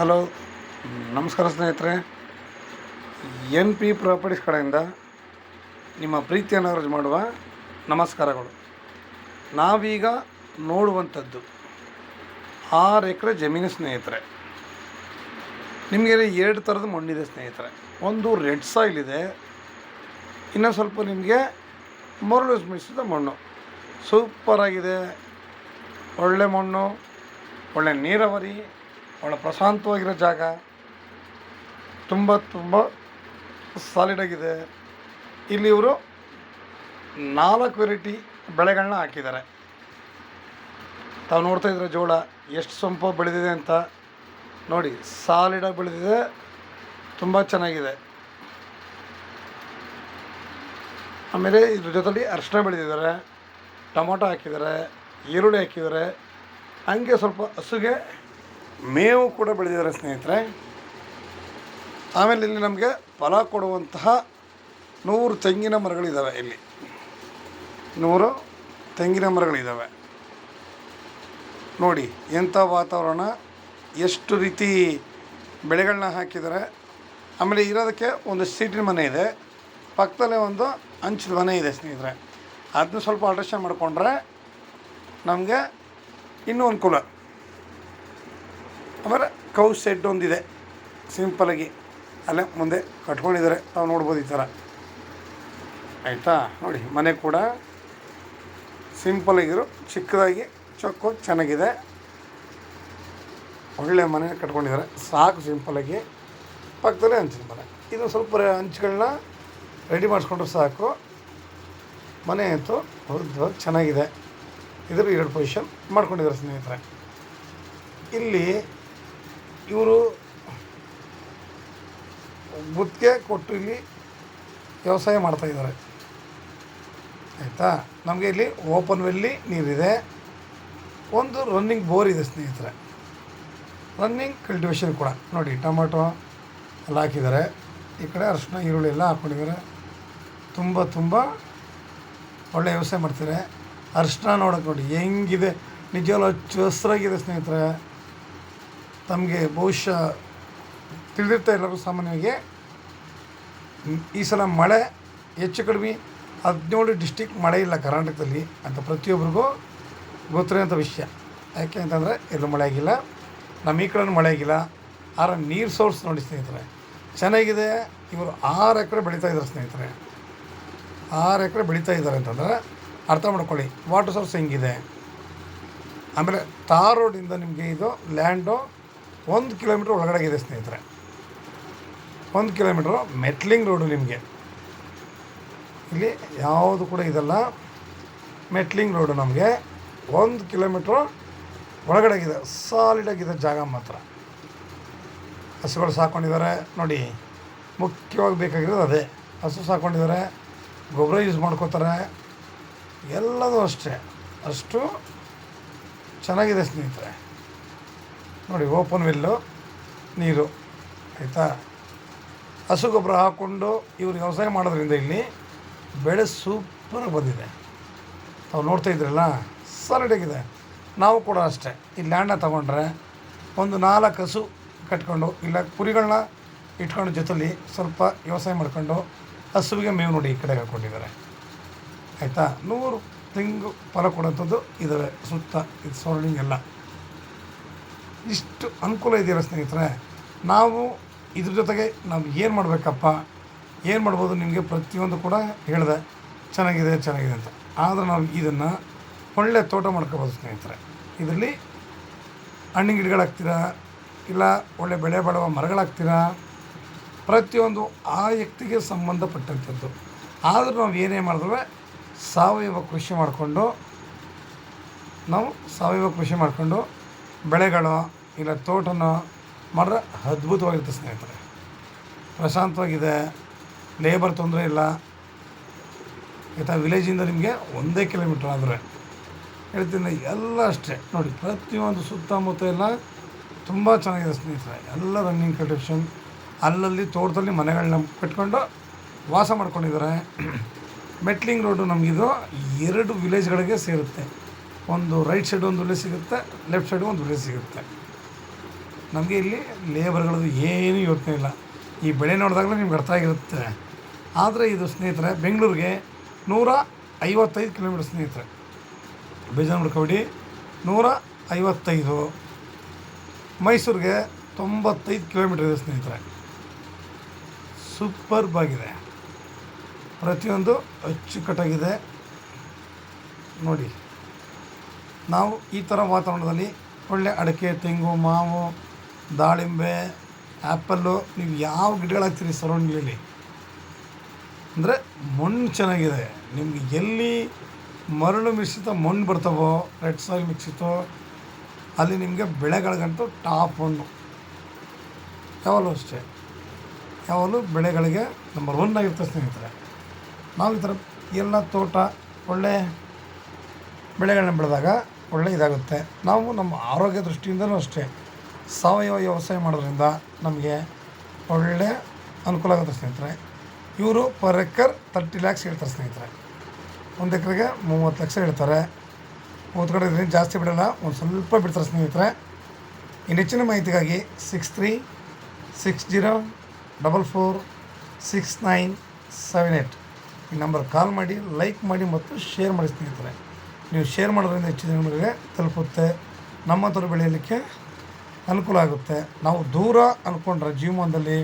Hello, ನಮಸ್ಕಾರ ಸ್ನೇಹಿತರೆ. N P properties ಕಡೆಯಿಂದ ನಿಮ್ಮ ಪ್ರೀತಿಯನ್ನು ಅರ್ಜಿ ಮಾಡುವ ನಮಸ್ಕಾರಗಳು. ನಾವೀಗ ನೋಡುವಂಥದ್ದು 6 ಎಕರೆ ಜಮೀನು ಸ್ನೇಹಿತರೆ. ನಿಮಗೆ 2 ಥರದ ಮಣ್ಣಿದೆ ಸ್ನೇಹಿತರೆ. ಒಂದು ರೆಡ್ ಸಾಯಿಲ್ ಇದೆ, ಇನ್ನೂ ಸ್ವಲ್ಪ ನಿಮಗೆ ಮರಳು ಮಿಶ್ರಿತ ಮಣ್ಣು. ಸೂಪರಾಗಿದೆ, ಒಳ್ಳೆ ಮಣ್ಣು, ಒಳ್ಳೆ ನೀರಾವರಿ, ಒಳ್ಳೆ ಪ್ರಶಾಂತವಾಗಿರೋ ಜಾಗ, ತುಂಬ ಸಾಲಿಡಾಗಿದೆ. ಇಲ್ಲಿ ಇವರು 4 ವೆರೈಟಿ ಬೆಳೆಗಳನ್ನ ಹಾಕಿದ್ದಾರೆ. ತಾವು ನೋಡ್ತಾ ಇದ್ರೆ ಜೋಳ ಎಷ್ಟು ಸೊಂಪು ಬೆಳೆದಿದೆ ಅಂತ ನೋಡಿ. ಸಾಲಿಡಾಗಿ ಬೆಳೆದಿದೆ, ತುಂಬ ಚೆನ್ನಾಗಿದೆ. ಆಮೇಲೆ ಇದ್ರ ಜೊತೆಲಿ ಅರಿಶಿನ ಬೆಳೆದಿದ್ದಾರೆ, ಟೊಮೊಟೊ ಹಾಕಿದ್ದಾರೆ, ಈರುಳ್ಳಿ ಹಾಕಿದ್ದಾರೆ. ಹಂಗೆ ಸ್ವಲ್ಪ ಹಸುಗೆ ಮೇವು ಕೂಡ ಬೆಳೆದಿದ್ದಾರೆ ಸ್ನೇಹಿತರೆ. ಆಮೇಲೆ ಇಲ್ಲಿ ನಮಗೆ ಫಲ ಕೊಡುವಂತಹ 100 ತೆಂಗಿನ ಮರಗಳಿದ್ದಾವೆ. ಇಲ್ಲಿ 100 ತೆಂಗಿನ ಮರಗಳಿದ್ದಾವೆ ನೋಡಿ. ಎಂಥ ವಾತಾವರಣ, ಎಷ್ಟು ರೀತಿ ಬೆಳೆಗಳನ್ನ ಹಾಕಿದ್ದಾರೆ. ಆಮೇಲೆ ಇರೋದಕ್ಕೆ ಒಂದು ಸೀಟಿನ ಮನೆ ಇದೆ, ಪಕ್ಕದಲ್ಲೇ ಒಂದು ಹಂಚಿನ ಮನೆ ಇದೆ ಸ್ನೇಹಿತರೆ. ಅದನ್ನ ಸ್ವಲ್ಪ ಆಲ್ಟ್ರೇಷನ್ ಮಾಡಿಕೊಂಡ್ರೆ ನಮಗೆ ಇನ್ನೂ ಅನುಕೂಲ. ಆಮೇಲೆ ಕೌ ಸೆಡ್ ಒಂದಿದೆ ಸಿಂಪಲಾಗಿ, ಅಲ್ಲೇ ಮುಂದೆ ಕಟ್ಕೊಂಡಿದ್ದಾರೆ. ತಾವು ನೋಡ್ಬೋದು ಈ ಥರ. ಆಯಿತಾ ನೋಡಿ, ಮನೆ ಕೂಡ ಸಿಂಪಲಾಗಿರೋ ಚಿಕ್ಕದಾಗಿ ಚೊಕ್ಕು ಚೆನ್ನಾಗಿದೆ. ಒಳ್ಳೆ ಮನೆ ಕಟ್ಕೊಂಡಿದ್ದಾರೆ, ಸಾಕು ಸಿಂಪಲಾಗಿ. ಪಕ್ಕದಲ್ಲೇ ಹಂಚಿನ ಮನೆ. ಇದು ಸ್ವಲ್ಪ ಹಂಚುಗಳನ್ನ ರೆಡಿ ಮಾಡಿಸ್ಕೊಂಡ್ರೆ ಸಾಕು. ಮನೆ ಅಂತೂ ಹೌದು ಚೆನ್ನಾಗಿದೆ. ಇದ್ರ 2 ಪೊಸಿಷನ್ ಮಾಡ್ಕೊಂಡಿದ್ದಾರೆ ಸ್ನೇಹಿತರೆ. ಇಲ್ಲಿ ಇವರು ಗುತ್ತಿಗೆ ಕೊಟ್ಟು ಇಲ್ಲಿ ವ್ಯವಸಾಯ ಮಾಡ್ತಾಯಿದ್ದಾರೆ. ಆಯಿತಾ, ನಮಗೆ ಇಲ್ಲಿ ಓಪನ್ ವೆಲ್ಲಿ ನೀರಿದೆ, ಒಂದು ರನ್ನಿಂಗ್ ಬೋರ್ ಇದೆ ಸ್ನೇಹಿತರೆ. ರನ್ನಿಂಗ್ ಕಲ್ಟಿವೇಷನ್ ಕೂಡ ನೋಡಿ. ಟೊಮೊಟೊ ಎಲ್ಲ ಹಾಕಿದ್ದಾರೆ, ಈ ಕಡೆ ಅರಿಶಿನ ಈರುಳ್ಳಿ ಎಲ್ಲ ಹಾಕ್ಕೊಂಡಿದ್ದಾರೆ. ತುಂಬ ಒಳ್ಳೆ ವ್ಯವಸಾಯ ಮಾಡ್ತಾರೆ. ಅರಿಶಿನ ನೋಡೋಕೆ ನೋಡಿ ಹೆಂಗಿದೆ, ನಿಜವಾಗ್ಲೂ ಹಚ್ಚು ಹಸ್ರಾಗಿದೆ ಸ್ನೇಹಿತರೆ. ತಮಗೆ ಬಹುಶಃ ತಿಳಿದಿರ್ತಾ ಎಲ್ಲರೂ ಸಾಮಾನ್ಯವಾಗಿ ಈ ಸಲ ಮಳೆ ಹೆಚ್ಚು ಕಡಿಮೆ 17 ಡಿಸ್ಟಿಕ್ ಮಳೆ ಇಲ್ಲ ಕರ್ನಾಟಕದಲ್ಲಿ ಅಂತ ಪ್ರತಿಯೊಬ್ಬರಿಗೂ ಗೊತ್ತಿರೋಂಥ ವಿಷಯ. ಯಾಕೆ ಅಂತಂದರೆ ಎಲ್ಲೂ ಮಳೆ ಆಗಿಲ್ಲ, ನಮ್ಮ ಈ ಕಡೆ ಮಳೆ ಆಗಿಲ್ಲ. ಆರ ನೀರು ಸೋರ್ಸ್ ನೋಡಿ ಸ್ನೇಹಿತರೆ ಚೆನ್ನಾಗಿದೆ. ಇವರು 6 ಎಕರೆ ಬೆಳೀತಾಯಿದ್ದಾರೆ ಸ್ನೇಹಿತರೆ. 6 ಎಕರೆ ಬೆಳೀತಾ ಇದ್ದಾರೆ ಅಂತಂದರೆ ಅರ್ಥ ಮಾಡ್ಕೊಳ್ಳಿ ವಾಟರ್ ಸೋರ್ಸ್ ಹೆಂಗಿದೆ. ಆಮೇಲೆ ತಾರ್ ರೋಡಿಂದ ನಿಮಗೆ ಇದು ಲ್ಯಾಂಡು 1 ಕಿಲೋಮೀಟ್ರ್ ಒಳಗಡೆ ಇದೆ ಸ್ನೇಹಿತರೆ. 1 ಕಿಲೋಮೀಟ್ರು ಮೆಟ್ಲಿಂಗ್ ರೋಡು. ನಿಮಗೆ ಇಲ್ಲಿ ಯಾವುದು ಕೂಡ ಇದಲ್ಲ, ಮೆಟ್ಲಿಂಗ್ ರೋಡು. ನಮಗೆ 1 ಕಿಲೋಮೀಟ್ರು ಒಳಗಡೆಗಿದೆ, ಸಾಲಿಡಾಗಿದೆ ಜಾಗ ಮಾತ್ರ. ಹಸುಗಳು ಸಾಕೊಂಡಿದ್ದಾರೆ ನೋಡಿ. ಮುಖ್ಯವಾಗಿ ಬೇಕಾಗಿರೋದು ಅದೇ, ಹಸು ಸಾಕೊಂಡಿದ್ದಾರೆ, ಗೊಬ್ಬರ ಯೂಸ್ ಮಾಡ್ಕೋತಾರೆ, ಎಲ್ಲದೂ ಅಷ್ಟೇ. ಅಷ್ಟು ಚೆನ್ನಾಗಿದೆ ಸ್ನೇಹಿತರೆ ನೋಡಿ. ಓಪನ್ ವೆಲ್ಲು ನೀರು, ಆಯಿತಾ. ಹಸು ಗೊಬ್ಬರ ಹಾಕ್ಕೊಂಡು ಇವರು ವ್ಯವಸಾಯ ಮಾಡೋದ್ರಿಂದ ಇಲ್ಲಿ ಬೆಳೆ ಸೂಪರಾಗಿ ಬಂದಿದೆ. ತಾವು ನೋಡ್ತಾ ಇದ್ರಲ್ಲ, ಸಾಲಿಡಾಗಿದೆ. ನಾವು ಕೂಡ ಅಷ್ಟೇ. ಈ ಲ್ಯಾಂಡನ್ನ ತೊಗೊಂಡ್ರೆ ಒಂದು 4 ಹಸು ಕಟ್ಕೊಂಡು ಇಲ್ಲ ಕುರಿಗಳನ್ನ ಇಟ್ಕೊಂಡು ಜೊತೆಲಿ ಸ್ವಲ್ಪ ವ್ಯವಸಾಯ ಮಾಡ್ಕೊಂಡು ಹಸುವಿಗೆ ಮೇವು ನೋಡಿ ಈ ಕಡೆಗೆ ಹಾಕ್ಕೊಂಡಿದ್ದಾರೆ. ಆಯಿತಾ, 100 ತೆಂಗು ಫಲ ಕೊಡೋಂಥದ್ದು ಇದ್ದಾವೆ ಸುತ್ತ. ಇದು ಸರೌಂಡಿಂಗ್ ಎಲ್ಲ ಇಷ್ಟು ಅನುಕೂಲ ಇದೆಯಲ್ಲ ಸ್ನೇಹಿತರೆ. ನಾವು ಇದ್ರ ಜೊತೆಗೆ ನಾವು ಏನು ಮಾಡಬೇಕಪ್ಪ, ಏನು ಮಾಡ್ಬೋದು, ನಿಮಗೆ ಪ್ರತಿಯೊಂದು ಕೂಡ ಹೇಳಿದೆ ಚೆನ್ನಾಗಿದೆ ಅಂತ. ಆದರೆ ನಾವು ಇದನ್ನು ಒಳ್ಳೆ ತೋಟ ಮಾಡ್ಕೋಬೋದು ಸ್ನೇಹಿತರೆ. ಇದರಲ್ಲಿ ಹಣ್ಣಿನ ಗಿಡಗಳಾಗ್ತೀರಾ, ಇಲ್ಲ ಒಳ್ಳೆ ಬೆಳೆ ಬಾಳುವ ಮರಗಳಾಗ್ತೀರಾ, ಪ್ರತಿಯೊಂದು ಆ ವ್ಯಕ್ತಿಗೆ ಸಂಬಂಧಪಟ್ಟಂಥದ್ದು. ಆದರೂ ನಾವು ಏನೇ ಮಾಡಿದ್ರೂ ಸಾವಯವ ಕೃಷಿ ಮಾಡಿಕೊಂಡು ಬೆಳೆಗಳು ಇಲ್ಲ ತೋಟನ ಮಾಡಿದ್ರೆ ಅದ್ಭುತವಾಗಿರುತ್ತೆ ಸ್ನೇಹಿತರೆ. ಪ್ರಶಾಂತವಾಗಿದೆ, ಲೇಬರ್ ತೊಂದರೆ ಇಲ್ಲ. ಆಯಿತಾ, ವಿಲೇಜಿಂದ ನಿಮಗೆ 1 ಕಿಲೋಮೀಟ್ರ್ ಆದರೆ ಹೇಳ್ತೀನಿ ಎಲ್ಲ ಅಷ್ಟೇ ನೋಡಿ. ಪ್ರತಿಯೊಂದು ಸುತ್ತಮುತ್ತ ಎಲ್ಲ ತುಂಬ ಚೆನ್ನಾಗಿದೆ ಸ್ನೇಹಿತರೆ. ಎಲ್ಲ ರನ್ನಿಂಗ್ ಕಲ್ಟಿವೇಷನ್, ಅಲ್ಲಲ್ಲಿ ತೋಟದಲ್ಲಿ ಮನೆಗಳನ್ನ ಕಟ್ಕೊಂಡು ವಾಸ ಮಾಡ್ಕೊಂಡಿದ್ದಾರೆ. ಮೆಟ್ಲಿಂಗ್ ರೋಡು ನಮಗಿದು 2 ವಿಲೇಜ್ಗಳಿಗೆ ಸೇರುತ್ತೆ. ಒಂದು ರೈಟ್ ಸೈಡ್ ಒಂದು ವಿಲೇಜ್ ಸಿಗುತ್ತೆ, ಲೆಫ್ಟ್ ಸೈಡು ಒಂದು ವಿಲೇಜ್ ಸಿಗುತ್ತೆ. ನಮಗೆ ಇಲ್ಲಿ ಲೇಬರ್ಗಳದ್ದು ಏನೂ ಯೋಚನೆ ಇಲ್ಲ. ಈ ಬೆಳೆ ನೋಡಿದಾಗಲೇ ನಿಮ್ಗೆ ಅರ್ಥ ಆಗಿರುತ್ತೆ. ಆದರೆ ಇದು ಸ್ನೇಹಿತರೆ ಬೆಂಗಳೂರಿಗೆ 155 ಕಿಲೋಮೀಟರ್ ಸ್ನೇಹಿತರೆ. ಬೇಜಾರು ಮಾಡ್ಕೊಬೇಡಿ, 155. ಮೈಸೂರಿಗೆ 95 ಕಿಲೋಮೀಟರ್ ಇದೆ ಸ್ನೇಹಿತರೆ. ಸೂಪರ್ಬ್ ಆಗಿದೆ, ಪ್ರತಿಯೊಂದು ಅಚ್ಚುಕಟ್ಟಾಗಿದೆ ನೋಡಿ. ನಾವು ಈ ಥರ ವಾತಾವರಣದಲ್ಲಿ ಒಳ್ಳೆ ಅಡಿಕೆ, ತೆಂಗು, ಮಾವು, ದಾಳಿಂಬೆ, ಆ್ಯಪಲ್ಲು, ನೀವು ಯಾವ ಗಿಡಗಳು ಹಾಕ್ತೀರಿ ಸರೌಂಡಿಂಗಲ್ಲಿ ಅಂದರೆ ಮಣ್ಣು ಚೆನ್ನಾಗಿದೆ. ನಿಮ್ಗೆ ಎಲ್ಲಿ ಮರಳು ಮಿಶ್ರಿತ ಮಣ್ಣು ಬರ್ತಾವೋ, ರೆಡ್ ಸಾಯಿಲ್ ಮಿಕ್ಸಿತೋ, ಅಲ್ಲಿ ನಿಮಗೆ ಬೆಳೆಗಳಿಗಂತೂ ಟಾಪ್ 1. ಯಾವಾಗಲೂ ಅಷ್ಟೇ, ಯಾವಾಗಲೂ ಬೆಳೆಗಳಿಗೆ ನಂಬರ್ 1 ಆಗಿರ್ತದೆ ಸ್ನೇಹಿತರೆ. ನಾವು ಈ ಥರ ಎಲ್ಲ ತೋಟ ಒಳ್ಳೆ ಬೆಳೆಗಳನ್ನ ಬೆಳೆದಾಗ ಒಳ್ಳೆ ಇದಾಗುತ್ತೆ. ನಾವು ನಮ್ಮ ಆರೋಗ್ಯ ದೃಷ್ಟಿಯಿಂದಲೂ ಅಷ್ಟೇ ಸಾವಯವ ವ್ಯವಸಾಯ ಮಾಡೋದ್ರಿಂದ ನಮಗೆ ಒಳ್ಳೆ ಅನುಕೂಲ ಆಗುತ್ತೆ ಸ್ನೇಹಿತರೆ. ಇವರು ಪರ್ ಎಕರ್ 30 lakhs ಹೇಳ್ತಾರೆ ಸ್ನೇಹಿತರೆ. 1 ಎಕರೆಗೆ 30 ಲಕ್ಷ ಹೇಳ್ತಾರೆ. 30 ಕಡೆ ಜಾಸ್ತಿ ಬಿಡೋಲ್ಲ, ಒಂದು ಸ್ವಲ್ಪ ಬಿಡ್ತಾರೆ ಸ್ನೇಹಿತರೆ. ಇನ್ನು ಹೆಚ್ಚಿನ ಮಾಹಿತಿಗಾಗಿ 6360446978 ಈ ನಂಬರ್ ಕಾಲ್ ಮಾಡಿ, ಲೈಕ್ ಮಾಡಿ ಮತ್ತು ಶೇರ್ ಮಾಡಿ ಸ್ನೇಹಿತರೆ. ನೀವು ಶೇರ್ ಮಾಡೋದ್ರಿಂದ ಹೆಚ್ಚಿನ ಜನರಿಗೆ ತಲುಪುತ್ತೆ, ನಮ್ಮಂಥವ್ರು ಬೆಳೆಯಲಿಕ್ಕೆ ಅನುಕೂಲ ಆಗುತ್ತೆ. ನಾವು ದೂರ ಅಂದ್ಕೊಂಡ್ರೆ ಜೀವನದಲ್ಲಿ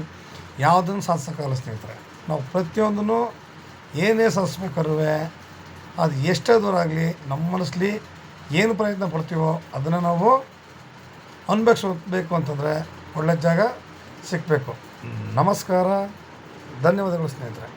ಯಾವುದನ್ನು ಸಾಧಿಸೋಕ್ಕಾಗಲ್ಲ ಸ್ನೇಹಿತರೆ. ನಾವು ಪ್ರತಿಯೊಂದನ್ನು ಏನೇ ಸಾಧಿಸ್ಬೇಕಾದ್ರೂ ಅದು ಎಷ್ಟೇ ದೂರ ಆಗಲಿ ನಮ್ಮ ಮನಸ್ಸಲ್ಲಿ ಏನು ಪ್ರಯತ್ನ ಪಡ್ತೀವೋ ಅದನ್ನು ನಾವು ಅನುಭವಿಸಬೇಕು ಅಂತಂದರೆ ಒಳ್ಳೆಯ ಜಾಗ ಸಿಗಬೇಕು. ನಮಸ್ಕಾರ, ಧನ್ಯವಾದಗಳು ಸ್ನೇಹಿತರೆ.